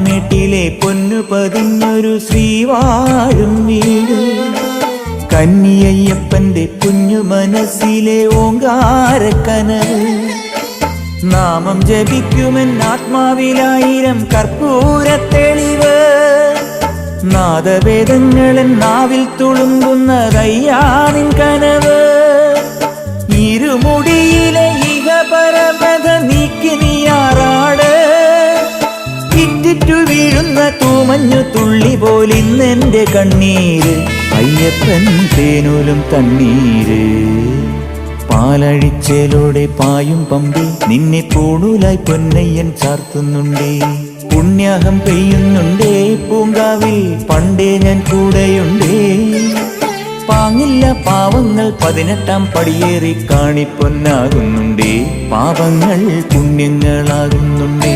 മേട്ടിലെ പൊന്നു പതിഞ്ഞൊരു ശ്രീവാഴും വീട്, കന്നിയയ്യപ്പന്റെ കുഞ്ഞു മനസ്സിലെ ഓങ്കാരക്കനവ്. നാമം ജപിക്കുമെൻ ആത്മാവിലായിരം കർപ്പൂര തെളിവ്, നാദവേദങ്ങളൻ നാവിൽ തുളുമ്പുന്നതയ്യാനിൻ കനവ്. ഇരുമുടിയിലെ ഇഹപരമത നീക്കി നീയാറാട്, ഇറ്റിറ്റു വീഴുന്ന തൂമഞ്ഞു തുള്ളി പോലിന്നെന്റെ കണ്ണീര്. അയ്യപ്പൻ തേനൂലും തണ്ണീര്, പാലഴിച്ചേലോടെ പായും പമ്പി നിന്നെ പൂണൂലായി പൊന്നയ്യൻ ചാർത്തുന്നുണ്ടേ. പുണ്യാഹം പെയ്യുന്നുണ്ടേ പൂങ്കാവിൽ പണ്ടേ ഞാൻ കൂടെയുണ്ടേ. പാങ്ങില്ല പാവങ്ങൾ 18-ാം പടിയേറി കാണിപ്പൊന്നാകുന്നുണ്ടേ, പാപങ്ങൾ പുണ്യങ്ങളാകുന്നുണ്ടേ.